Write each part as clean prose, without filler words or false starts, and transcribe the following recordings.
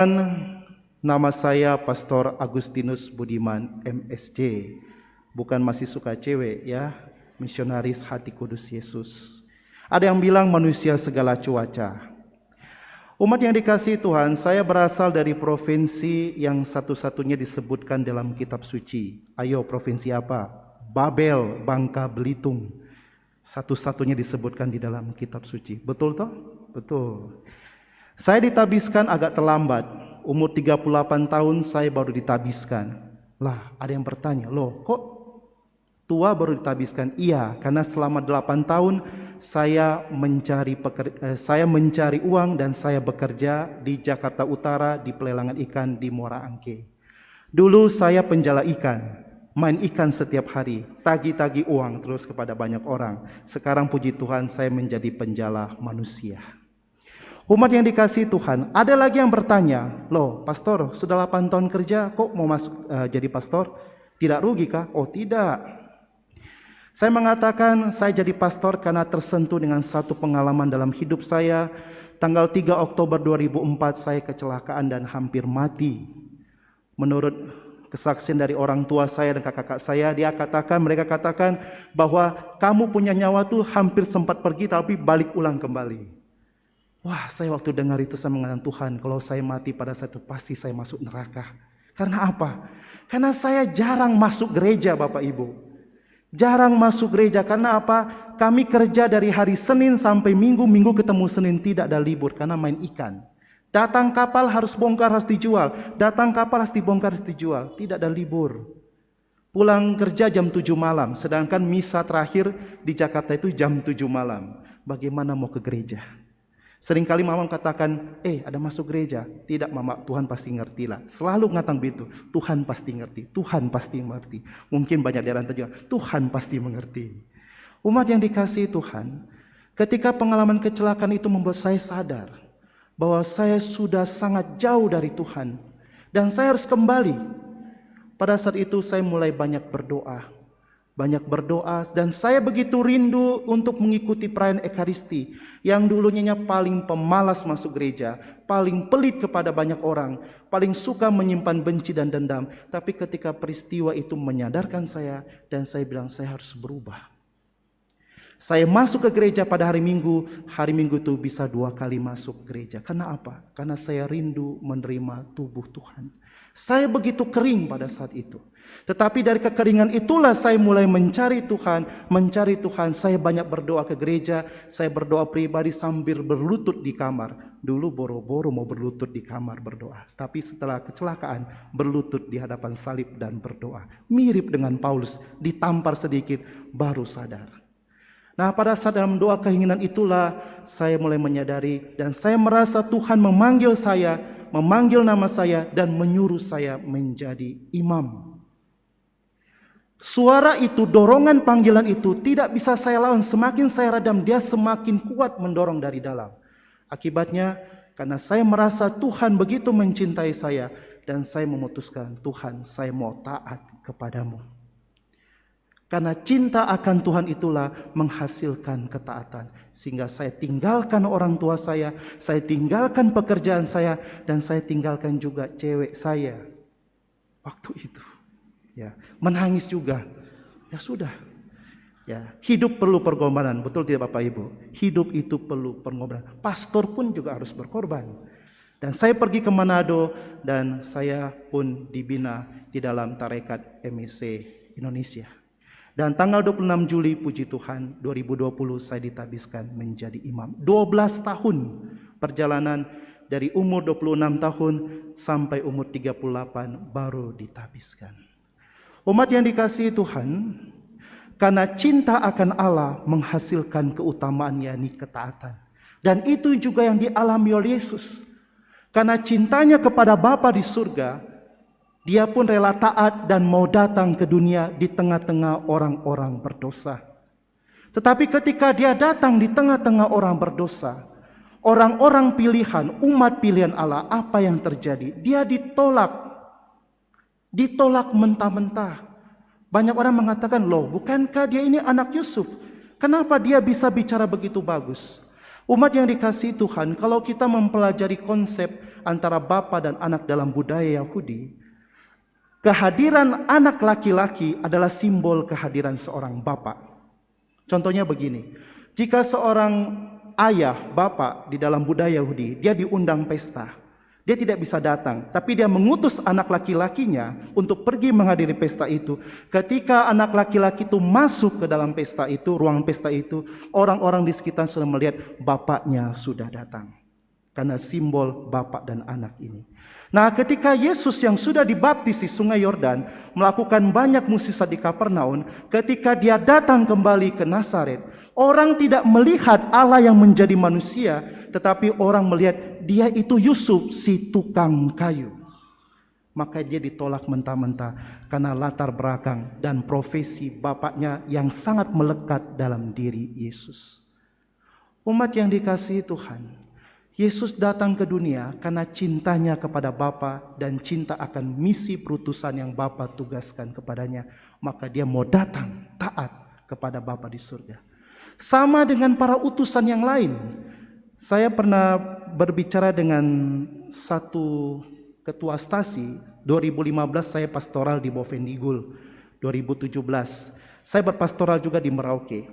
Nama saya Pastor Agustinus Budiman MSC. Bukan masih suka cewek ya, misionaris hati kudus Yesus. Ada yang bilang manusia segala cuaca. Umat yang dikasihi Tuhan, saya berasal dari provinsi yang satu-satunya disebutkan dalam kitab suci. Ayo, provinsi apa? Babel, Bangka Belitung. Satu-satunya disebutkan di dalam kitab suci. Betul toh? Betul. Saya ditabiskan agak terlambat. Umur 38 tahun saya baru ditabiskan. Lah, ada yang bertanya, loh kok tua baru ditabiskan? Iya, karena selama 8 tahun saya mencari uang dan saya bekerja di Jakarta Utara di pelelangan ikan di Muara Angke. Dulu saya penjala ikan, main ikan setiap hari, tagi-tagi uang terus kepada banyak orang. Sekarang puji Tuhan saya menjadi penjala manusia. Umat yang dikasihi Tuhan, ada lagi yang bertanya, loh pastor sudah 8 tahun kerja kok mau masuk jadi pastor? Tidak rugi kah? Oh tidak. Saya mengatakan saya jadi pastor karena tersentuh dengan satu pengalaman dalam hidup saya. Tanggal 3 Oktober 2004 saya kecelakaan dan hampir mati. Menurut kesaksian dari orang tua saya dan kakak-kakak saya, mereka katakan bahwa kamu punya nyawa tuh hampir sempat pergi tapi balik ulang kembali. Wah, saya waktu dengar itu saya mengatakan, Tuhan, kalau saya mati pada saat itu pasti saya masuk neraka. Karena apa? Karena saya jarang masuk gereja, Bapak Ibu. Jarang masuk gereja. Karena apa? Kami kerja dari hari Senin sampai Minggu, Minggu ketemu Senin, tidak ada libur karena main ikan. Datang kapal harus bongkar, harus dijual. Datang kapal harus dibongkar, harus dijual. Tidak ada libur. Pulang kerja jam 7 malam, sedangkan misa terakhir di Jakarta itu jam 7 malam. Bagaimana mau ke gereja? Seringkali mama katakan, ada masuk gereja. Tidak mama, Tuhan pasti ngerti lah. Selalu ngatakan begitu, Tuhan pasti ngerti, Tuhan pasti mengerti. Mungkin banyak dari anda juga, Tuhan pasti mengerti. Umat yang dikasihi Tuhan, ketika pengalaman kecelakaan itu membuat saya sadar bahwa saya sudah sangat jauh dari Tuhan. Dan saya harus kembali. Pada saat itu saya mulai banyak berdoa dan saya begitu rindu untuk mengikuti perayaan Ekaristi yang dulunya paling pemalas masuk gereja, paling pelit kepada banyak orang, paling suka menyimpan benci dan dendam. Tapi ketika peristiwa itu menyadarkan saya dan saya bilang saya harus berubah. Saya masuk ke gereja pada hari Minggu itu bisa 2 kali masuk gereja. Karena apa? Karena saya rindu menerima tubuh Tuhan. Saya begitu kering pada saat itu. Tetapi dari kekeringan itulah saya mulai mencari Tuhan. Saya banyak berdoa ke gereja. Saya berdoa pribadi sambil berlutut di kamar. Dulu boro-boro mau berlutut di kamar berdoa. Tapi setelah kecelakaan berlutut di hadapan salib dan berdoa. Mirip dengan Paulus, ditampar sedikit baru sadar. Nah, pada saat dalam doa keinginan itulah saya mulai menyadari dan saya merasa Tuhan memanggil nama saya dan menyuruh saya menjadi imam. Suara itu, dorongan panggilan itu tidak bisa saya lawan. Semakin saya redam, dia semakin kuat mendorong dari dalam. Akibatnya karena saya merasa Tuhan begitu mencintai saya dan saya memutuskan, Tuhan, saya mau taat kepadamu. Karena cinta akan Tuhan itulah menghasilkan ketaatan. Sehingga saya tinggalkan orang tua saya tinggalkan pekerjaan saya, dan saya tinggalkan juga cewek saya. Waktu itu, ya, menangis juga. Ya sudah. Ya, hidup perlu pengorbanan, betul tidak Bapak Ibu? Hidup itu perlu pengorbanan. Pastor pun juga harus berkorban. Dan saya pergi ke Manado dan saya pun dibina di dalam tarekat MSC Indonesia. Dan tanggal 26 Juli puji Tuhan 2020 saya ditabiskan menjadi imam. 12 tahun perjalanan dari umur 26 tahun sampai umur 38 baru ditabiskan. Umat yang dikasihi Tuhan, karena cinta akan Allah menghasilkan keutamaan, yakni ketaatan. Dan itu juga yang dialami oleh Yesus. Karena cintanya kepada Bapa di surga, dia pun rela taat dan mau datang ke dunia di tengah-tengah orang-orang berdosa. Tetapi ketika dia datang di tengah-tengah orang berdosa, orang-orang pilihan, umat pilihan Allah, apa yang terjadi? Dia ditolak mentah-mentah. Banyak orang mengatakan, loh bukankah dia ini anak Yusuf? Kenapa dia bisa bicara begitu bagus? Umat yang dikasihi Tuhan, kalau kita mempelajari konsep antara bapa dan anak dalam budaya Yahudi, kehadiran anak laki-laki adalah simbol kehadiran seorang bapa. Contohnya begini, jika seorang ayah, bapak di dalam budaya Yahudi, dia diundang pesta, dia tidak bisa datang, tapi dia mengutus anak laki-lakinya untuk pergi menghadiri pesta itu. Ketika anak laki-laki itu masuk ke dalam pesta itu, ruang pesta itu, orang-orang di sekitar sudah melihat bapaknya sudah datang. Karena simbol bapak dan anak ini. Nah, ketika Yesus yang sudah dibaptis di Sungai Yordan melakukan banyak mukjizat di Kapernaum, ketika dia datang kembali ke Nazaret, orang tidak melihat Allah yang menjadi manusia, tetapi orang melihat dia itu Yusuf, si tukang kayu. Maka dia ditolak mentah-mentah karena latar belakang dan profesi bapaknya yang sangat melekat dalam diri Yesus. Umat yang dikasihi Tuhan, Yesus datang ke dunia karena cintanya kepada Bapa dan cinta akan misi perutusan yang Bapa tugaskan kepadanya. Maka dia mau datang taat kepada Bapa di surga. Sama dengan para utusan yang lain. Saya pernah berbicara dengan satu ketua stasi. 2015 saya pastoral di Bovendigul. 2017 saya berpastoral juga di Merauke.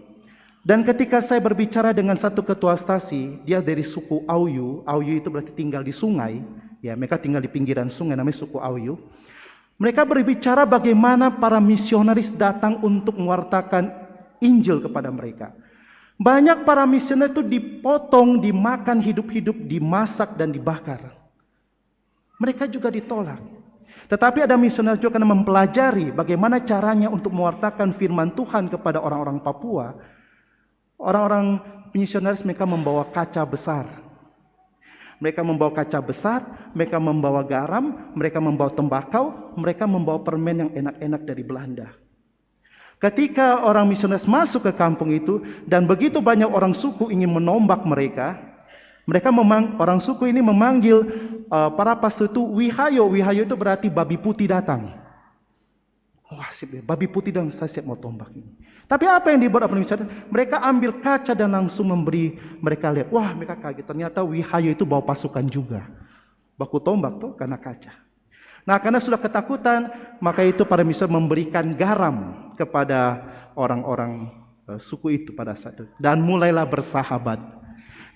Dan ketika saya berbicara dengan satu ketua stasi, dia dari suku Auyu. Auyu itu berarti tinggal di sungai. Ya, mereka tinggal di pinggiran sungai, namanya suku Auyu. Mereka berbicara bagaimana para misionaris datang untuk mewartakan Injil kepada mereka. Banyak para misionaris itu dipotong, dimakan hidup-hidup, dimasak dan dibakar. Mereka juga ditolak. Tetapi ada misionaris juga karena mempelajari bagaimana caranya untuk mewartakan firman Tuhan kepada orang-orang Papua. Orang-orang misionaris mereka membawa kaca besar. Mereka membawa kaca besar, mereka membawa garam, mereka membawa tembakau, mereka membawa permen yang enak-enak dari Belanda. Ketika orang misionaris masuk ke kampung itu dan begitu banyak orang suku ingin menombak mereka, orang suku ini memanggil para pastor itu Wihayo. Wihayo itu berarti babi putih datang. Wah, babi putih dan saya siap mau tombak ini. Tapi apa yang dibuat orang misionaris? Mereka ambil kaca dan langsung memberi mereka lihat. Wah, mereka kaget. Ternyata Wihayo itu bawa pasukan juga. Baku tombak tuh karena kaca. Nah, karena sudah ketakutan, maka itu para misionaris memberikan garam kepada orang-orang suku itu pada saat itu. Dan mulailah bersahabat.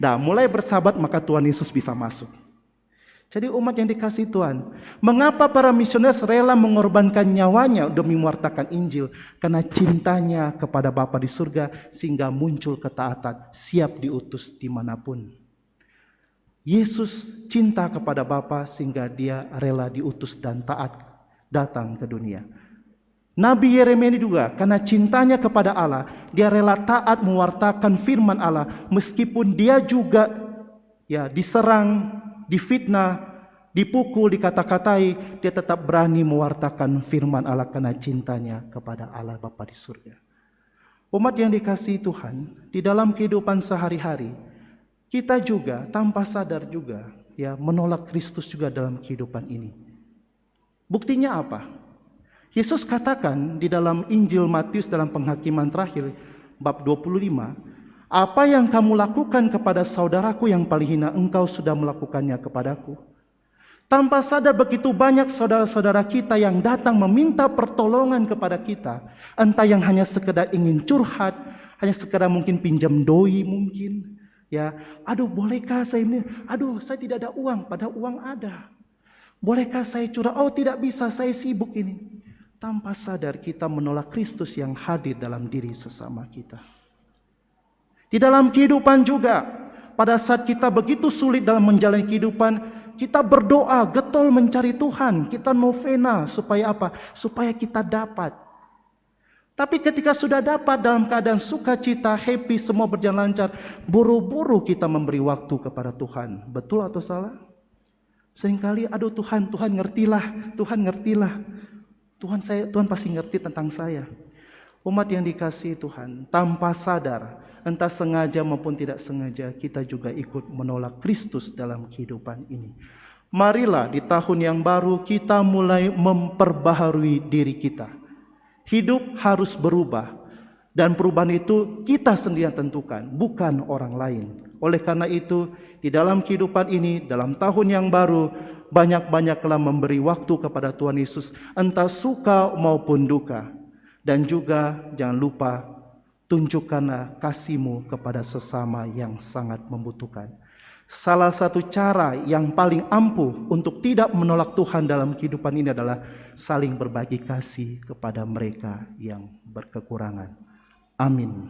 Nah, mulai bersahabat maka Tuhan Yesus bisa masuk. Jadi umat yang dikasihi Tuhan, mengapa para misionaris rela mengorbankan nyawanya demi mewartakan Injil? Karena cintanya kepada Bapa di surga sehingga muncul ketaatan, siap diutus dimanapun. Yesus cinta kepada Bapa sehingga dia rela diutus dan taat datang ke dunia. Nabi Yeremia juga karena cintanya kepada Allah, dia rela taat mewartakan firman Allah meskipun dia juga diserang, difitnah, dipukul, dikata-katai, dia tetap berani mewartakan firman Allah karena cintanya kepada Allah Bapa di surga. Umat yang dikasihi Tuhan, di dalam kehidupan sehari-hari, kita juga tanpa sadar juga menolak Kristus juga dalam kehidupan ini. Buktinya apa? Yesus katakan di dalam Injil Matius dalam penghakiman terakhir bab 25, apa yang kamu lakukan kepada saudaraku yang paling hina, engkau sudah melakukannya kepadaku. Tanpa sadar begitu banyak saudara-saudara kita yang datang meminta pertolongan kepada kita. Entah yang hanya sekedar ingin curhat, hanya sekedar mungkin pinjam doi mungkin. Aduh bolehkah saya ini? Aduh saya tidak ada uang, padahal uang ada. Bolehkah saya curhat? Oh tidak bisa, saya sibuk ini. Tanpa sadar kita menolak Kristus yang hadir dalam diri sesama kita. Di dalam kehidupan juga, pada saat kita begitu sulit dalam menjalani kehidupan, kita berdoa, getol mencari Tuhan, kita novena supaya apa? Supaya kita dapat. Tapi ketika sudah dapat dalam keadaan sukacita, happy, semua berjalan lancar, buru-buru kita memberi waktu kepada Tuhan. Betul atau salah? Seringkali, aduh Tuhan ngertilah, Tuhan pasti ngerti tentang saya. Umat yang dikasihi Tuhan, tanpa sadar, entah sengaja maupun tidak sengaja, kita juga ikut menolak Kristus dalam kehidupan ini. Marilah di tahun yang baru kita mulai memperbaharui diri kita. Hidup harus berubah, dan perubahan itu kita sendiri yang tentukan, bukan orang lain. Oleh karena itu, di dalam kehidupan ini, dalam tahun yang baru, banyak-banyaklah memberi waktu kepada Tuhan Yesus, entah suka maupun duka. Dan juga jangan lupa, tunjukkanlah kasih-Mu kepada sesama yang sangat membutuhkan. Salah satu cara yang paling ampuh untuk tidak menolak Tuhan dalam kehidupan ini adalah saling berbagi kasih kepada mereka yang berkekurangan. Amin.